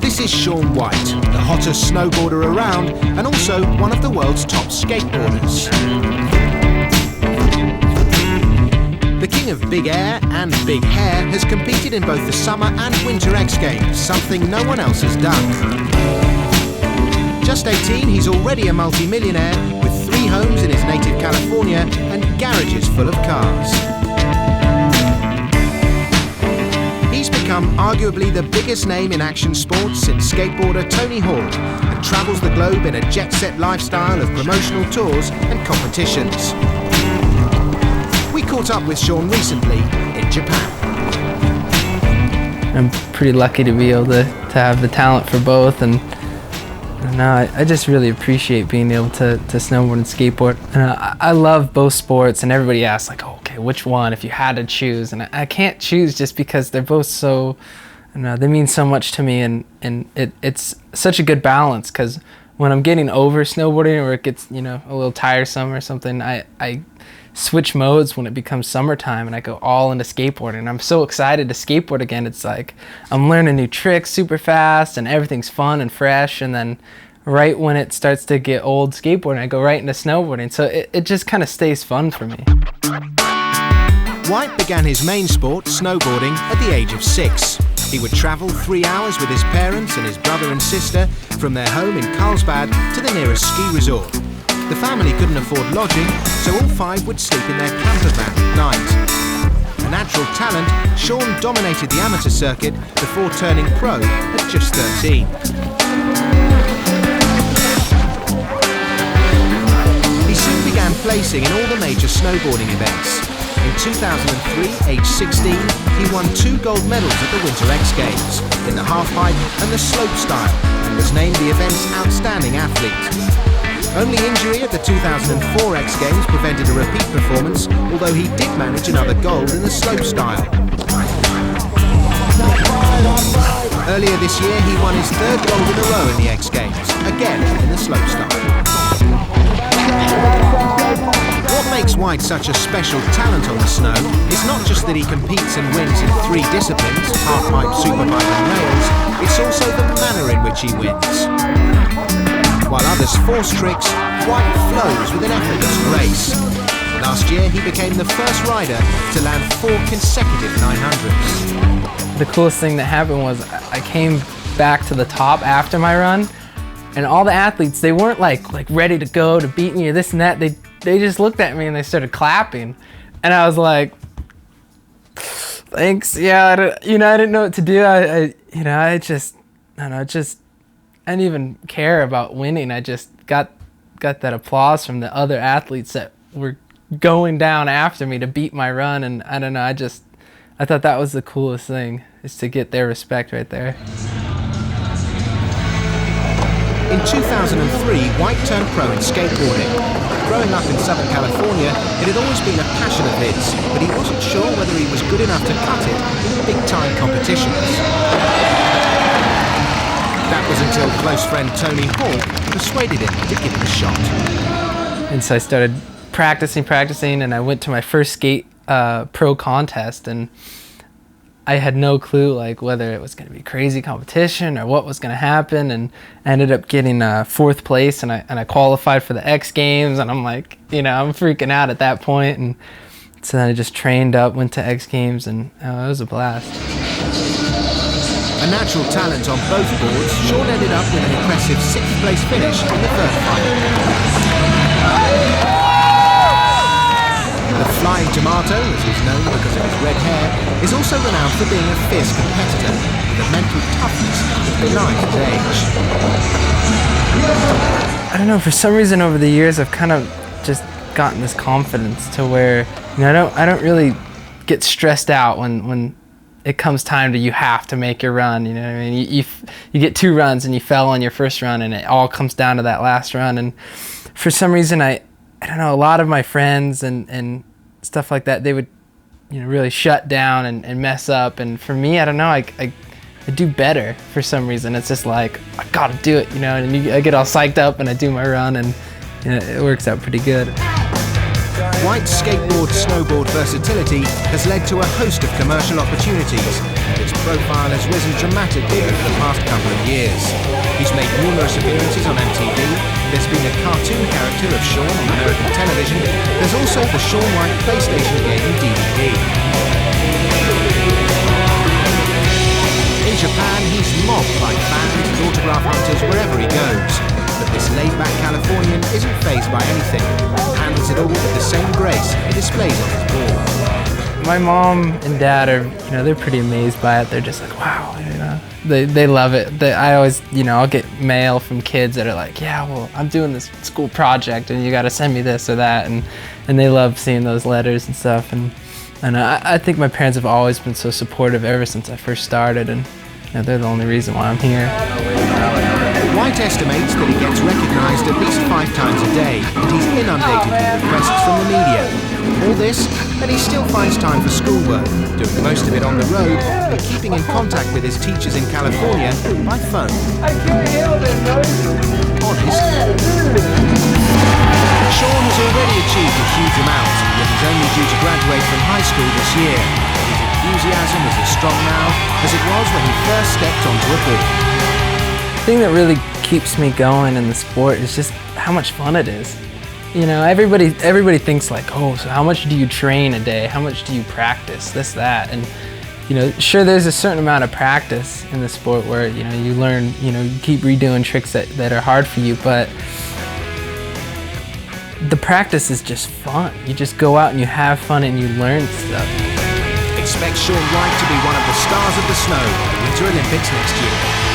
This is Shaun White, the hottest snowboarder around and also one of the world's top skateboarders. The king of big air and big hair has competed in both the summer and winter X Games, something no one else has done. Just 18, he's already a multi-millionaire with 3 homes in his native California and garages full of cars. He's become arguably the biggest name in action sports since skateboarder Tony Hawk and travels the globe in a jet-set lifestyle of promotional tours and competitions. We caught up with Shaun recently in Japan. I'm pretty lucky to be able to have the talent for both, and I just really appreciate being able to snowboard and skateboard. I love both sports, and everybody asks like, oh, okay, which one if you had to choose? And I can't choose just because they're both so, they mean so much to me, and it's such a good balance, because when I'm getting over snowboarding or it gets, a little tiresome or something, I switch modes when it becomes summertime and I go all into skateboarding. And I'm so excited to skateboard again. It's like I'm learning new tricks super fast and everything's fun and fresh, and then right when it starts to get old skateboarding, I go right into snowboarding. So it just kind of stays fun for me. White began his main sport, snowboarding, at the age of 6. He would travel 3 hours with his parents and his brother and sister from their home in Carlsbad to the nearest ski resort. The family couldn't afford lodging, so all 5 would sleep in their camper van at night. A natural talent, Shaun dominated the amateur circuit before turning pro at just 13. He soon began placing in all the major snowboarding events. In 2003, age 16, he won 2 gold medals at the Winter X Games in the halfpipe and the slopestyle, and was named the event's outstanding athlete. Only injury at the 2004 X Games prevented a repeat performance, although he did manage another gold in the slopestyle. Earlier this year, he won his 3rd gold in a row in the X Games, again in the slopestyle. What makes White such a special talent on the snow is not just that he competes and wins in 3 disciplines, halfpipe, superpipe and rails, it's also the manner in which he wins. While others force tricks, White flows with an effortless grace. Last year, he became the first rider to land 4 consecutive 900s. The coolest thing that happened was I came back to the top after my run, and all the athletes, they weren't like ready to go to beat me or this and that. They just looked at me and they started clapping, and I was like, thanks. Yeah, I didn't know what to do. I didn't even care about winning. I just got that applause from the other athletes that were going down after me to beat my run, and I thought that was the coolest thing, is to get their respect right there. In 2003, White turned pro in skateboarding. Growing up in Southern California, it had always been a passion of his, but he wasn't sure whether he was good enough to cut it in big-time competitions. That was until close friend Tony Hawk persuaded him to give it a shot. And so I started practicing, and I went to my first skate pro contest, and I had no clue whether it was going to be crazy competition or what was going to happen, and I ended up getting 4th place, and I qualified for the X Games, and I'm like, I'm freaking out at that point, and so then I just trained up, went to X Games, and it was a blast. A natural talent on both boards, Shaun ended up with an impressive 6th place finish in the first final. The Flying Tomato, as he's known because of his red hair, is also renowned for being a fierce competitor with a mental toughness that belies his age. I don't know, for some reason over the years I've kind of just gotten this confidence to where I don't really get stressed out when it comes time to you have to make your run. You know what I mean? You get 2 runs and you fell on your first run, and it all comes down to that last run. And for some reason I don't know, a lot of my friends and stuff like that, they would really shut down and mess up, and for me, I don't know, I do better for some reason. It's just like, I gotta do it, and I get all psyched up and I do my run, and it works out pretty good. White's snowboard versatility has led to a host of commercial opportunities, and his profile has risen dramatically over the past couple of years. He's made numerous appearances on MTV, there's been a cartoon character of Shaun on American television, there's also the Shaun White PlayStation game DVD. In Japan, he's mobbed by fans and autograph hunters wherever he goes. But this laid-back Californian isn't fazed by anything, handles it all with the same grace he displays on his board. My mom and dad are, they're pretty amazed by it. They're just like, wow, They love it. I always, I'll get mail from kids that are like, yeah, well, I'm doing this school project and you got to send me this or that. And they love seeing those letters and stuff. And I think my parents have always been so supportive ever since I first started. And they're the only reason why I'm here. White estimates that he gets recognised at least 5 times a day, and he's inundated with requests from the media. All this, and he still finds time for schoolwork, doing most of it on the road and keeping in contact with his teachers in California by phone. Honest. Shaun has already achieved a huge amount, yet he's only due to graduate from high school this year. His enthusiasm is as strong now as it was when he first stepped onto a board. The thing that really keeps me going in the sport is just how much fun it is. Everybody thinks like, oh, so how much do you train a day? How much do you practice? This, that, and sure, there's a certain amount of practice in the sport where you learn, you keep redoing tricks that are hard for you, but the practice is just fun. You just go out and you have fun and you learn stuff. Expect Shaun White to be one of the stars of the snow at the Winter Olympics next year.